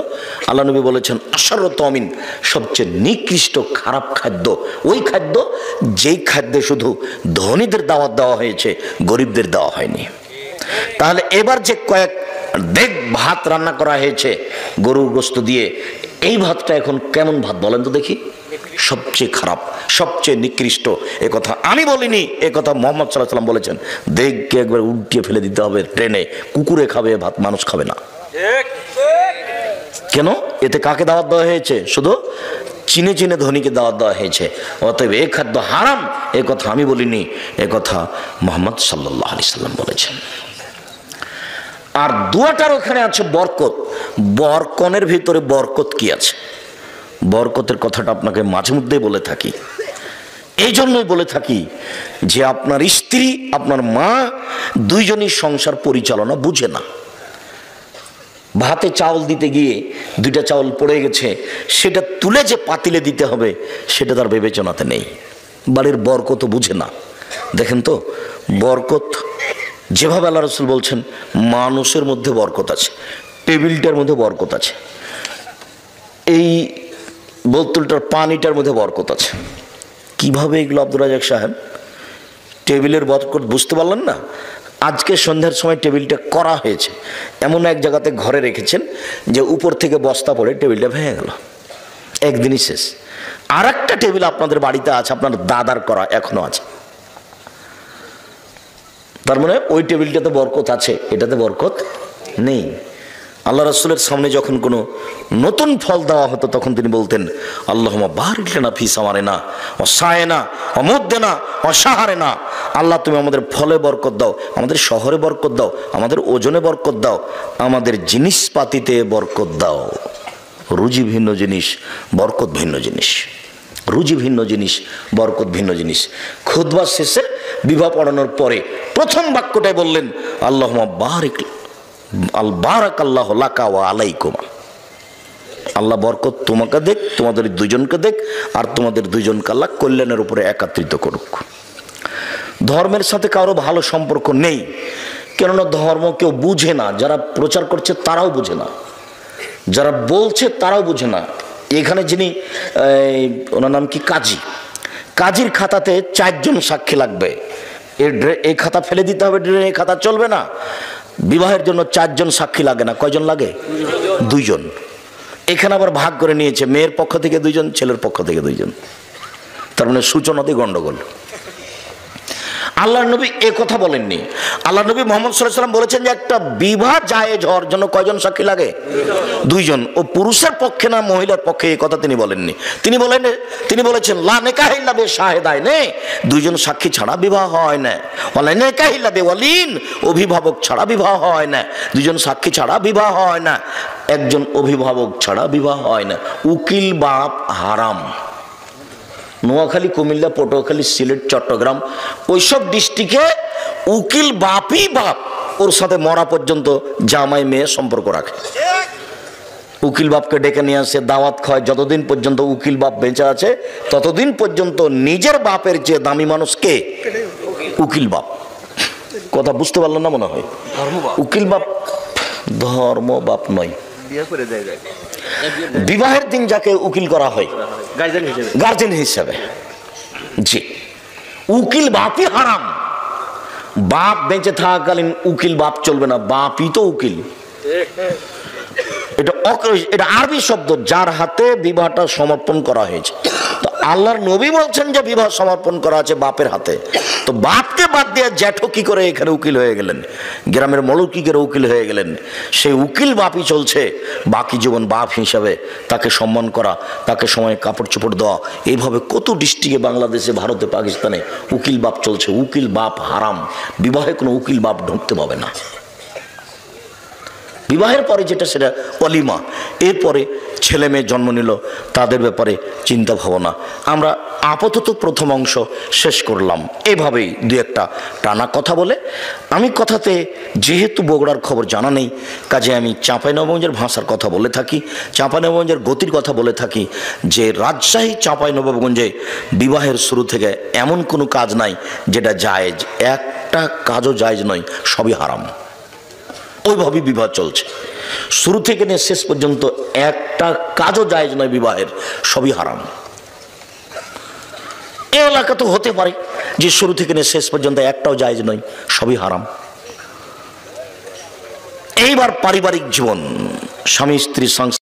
আল্লাহ নবী বলেছেন, আশারত আমিন, সবচেয়ে নিকৃষ্ট খারাপ খাদ্য ওই খাদ্য যেই খাদ্যে শুধু ধনীদের দাওয়াত দেওয়া হয়েছে, গরিবদের দেওয়া হয়নি। তাহলে এবার যে কয়েক দেগ ভাত রান্না করা হয়েছে গরুর গোশত দিয়ে, এই ভাতটা এখন কেমন ভাত বলেন তো দেখি? সবচেয়ে খারাপ, সবচেয়ে নিকৃষ্ট। এ কথা আমি বলিনি, এ কথা মুহাম্মদ সাল্লাল্লাহু আলাইহি ওয়াসাল্লাম বলেছেন। দেখকে একবার উল্টিয়ে ফেলে দিতে হবে ট্রেনে, কুকুরে খাবে ভাত, মানুষ খাবে না। কেন? এতে কাকে দাওয়াত দেওয়া হয়েছে? শুধু চিনে চিনে ধনীকে দাওয়াত দেওয়া হয়েছে। অতএব এই খাদ্য হারাম, এ কথা আমি বলিনি, এ কথা মুহাম্মদ সাল্লাল্লাহু আলাইহি ওয়াসাল্লাম বলেছেন। আর দুয়াটার ওখানে আছে বরকত। বরকনের ভিতরে বরকত কি আছে? বরকতের কথাটা আপনাকে মাঝে মধ্যেই বলে থাকি। এই জন্যই বলে থাকি যে আপনার স্ত্রী, আপনার মা, দুইজনই সংসার পরিচালনা বুঝে না। ভাতে চাউল দিতে গিয়ে 2টা চাউল পড়ে গেছে, সেটা তুলে যে পাতিলে দিতে হবে সেটা তার বিবেচনাতে নেই। বাড়ির বরকত বুঝে না। দেখেন তো, বরকত যেভাবে আল্লাহ রাসূল বলছেন, মানুষের মধ্যে বরকত আছে, টেবিলটার মধ্যে বরকত আছে, এই বোতলটার পানিটার মধ্যে বরকত আছে। কিভাবে এগুলো আব্দুর রাজ্জাক সাহেব? টেবিলের বরকত বুঝতে পারলেন না? আজকে সন্ধ্যার সময় টেবিলটা করা হয়েছে, এমন এক জায়গাতে ঘরে রেখেছেন যে উপর থেকে বস্তা পড়ে টেবিলটা ভেঙে গেল, একদিনই শেষ। আর একটা টেবিল আপনাদের বাড়িতে আছে, আপনার দাদার করা, এখনো আছে। তার মানে ওই টেবিলটাতে বরকত আছে, এটাতে বরকত নেই। আল্লাহ রাসূলের সামনে যখন কোনো নতুন ফল দেওয়া হতো, তখন তিনি বলতেন, আল্লাহুম্মা বারিক লানা ফি সামারিনা ওয়া সায়না ওয়া মুদ্দিনা ওয়া শাহরিনা। আল্লাহ তুমি আমাদের ফলে বরকত দাও, আমাদের শহরে বরকত দাও, আমাদের ওজনে বরকত দাও, আমাদের জিনিসপাতিতে বরকত দাও। রুজি ভিন্ন জিনিস, বরকত ভিন্ন জিনিস। রুজি ভিন্ন জিনিস, বরকত ভিন্ন জিনিস। খুতবা শেষে, বিবাহ পড়ানোর পরে প্রথম বাক্যটাই বললেন, আল্লাহুম্মা বারিক আল বারাকাল্লাহু লাকা ওয়া আলাইকুমা। আল্লাহ বরকত তোমাকে দেখ, তোমাদের দুইজনকে দেখ, আর তোমাদের দুইজনকে আল্লাহ কল্যাণের উপরে একত্রিত করুক। ধর্মের সাথে কারো ভালো সম্পর্ক নেই, কেননা ধর্ম কেউ বুঝে না। যারা প্রচার করছে তারাও বুঝে না, যারা বলছে তারাও বুঝে না। এখানে যিনি, ওনার নাম কি, কাজী, কাজীর খাতাতে 4 জন সাক্ষী লাগবে। এই খাতা ফেলে দিতে হবে, এই খাতা চলবে না। বিবাহের জন্য 4 জন সাক্ষী লাগে না, কয়জন লাগে? 2 জন। এখানে আবার ভাগ করে নিয়েছে, মেয়ের পক্ষ থেকে 2 জন, ছেলের পক্ষ থেকে 2 জন। তার মানে সূচনাতেই গন্ডগোল। আল্লাহর নবী এ কথা বলেননি। আল্লাহর নবী মুহাম্মদ সাল্লাল্লাহু আলাইহি ওয়াসাল্লাম বলেছেন যে একটা বিবাহ জায়েজ হওয়ার জন্য কয়জন সাক্ষী লাগে? 2 জন। ও পুরুষের পক্ষে না মহিলার পক্ষে, এই কথা তিনি বলেননি। তিনি বলেছেন লা নিকাহ ইল্লা বিশাহিদাইনি, 2 জন সাক্ষী ছাড়া বিবাহ হয় না। ওয়ালা নিকাহ ইল্লা বিওয়ালিন, অভিভাবক ছাড়া বিবাহ হয় না। 2 জন সাক্ষী ছাড়া বিবাহ হয় না। 1 জন অভিভাবক ছাড়া বিবাহ হয় না। উকিল বাপ হারাম। নোয়াখালী, কুমিল্লা, পটুয়াখালী, সিলেট, চট্টগ্রাম, ওইসব ডিস্ট্রিক্টে উকিল বাপই বাপ, ওর সাথে মরা পর্যন্ত জামাই মেয়ে সম্পর্ক রাখে। উকিল বাপকে ডেকে নিয়ে আসে, দাওয়াত খায়। যতদিন পর্যন্ত উকিল বাপ বেঁচে আছে ততদিন পর্যন্ত নিজের বাপের যে দামি মানুষ কে? উকিল বাপ। কথা বুঝতে পারলেন না মনে হয়? উকিল বাপ ধর্ম বাপ নয়। বিবাহের দিন যাকে উকিল করা হয় গার্জেন হিসেবে, জি, উকিল বাপই হারাম। বাপ বেঁচে থাকাকালীন উকিল বাপ চলবে না, বাপই তো উকিল। এটা আরবি শব্দ, যার হাতে বিবাহটা সমর্পণ করা হয়েছে। তো আল্লাহর নবী বলছেন যে বিবাহ সমর্পণ করা আছে বাপের হাতে। তো বাপকে বাদ দিয়ে জ্যাঠো কি করে এখানে উকিল হয়ে গেলেন, গ্রামের মলক কি করে উকিল হয়ে গেলেন? সেই উকিল বাপই চলছে বাকি জীবন বাপ হিসাবে, তাকে সম্মান করা, তাকে সময় কাপড় চোপড় দেওয়া। এইভাবে কত ডিস্ট্রিক্টে, বাংলাদেশে, ভারতে, পাকিস্তানে উকিল বাপ চলছে। উকিল বাপ হারাম, বিবাহে কোনো উকিল বাপ ঢুকতে পাবে না। বিবাহের পরে যেটা সেটা অলিমা। এরপরে ছেলে মেয়ে জন্ম নিল, তাদের ব্যাপারে চিন্তা ভাবনা। আমরা আপাতত প্রথম অংশ শেষ করলাম। এভাবেই দু একটা টানা কথা বলে আমি কথাতে, যেহেতু বগুড়ার খবর জানা নেই, কাজে আমি চাঁপাইনবাবগঞ্জের ভাষার কথা বলে থাকি, চাঁপাইনবাবগঞ্জের গতির কথা বলে থাকি, যে রাজশাহী চাঁপাইনবাবগঞ্জে বিবাহের শুরু থেকে এমন কোনো কাজ নাই যেটা জায়েজ। একটা কাজও জায়েজ নয়, সবই হারাম। ওইভাবেই বিবাহ চলছে শুরু থেকে নিয়ে শেষ পর্যন্ত। একটা কাজও জায়েজ নয় বিবাহের, সবই হারাম। এই এলাকা তো হতে পারে যে শুরু থেকে নিয়ে শেষ পর্যন্ত একটাও জায়েজ নয়, সবই হারাম। এইবার পারিবারিক জীবন, স্বামী স্ত্রী সংসার।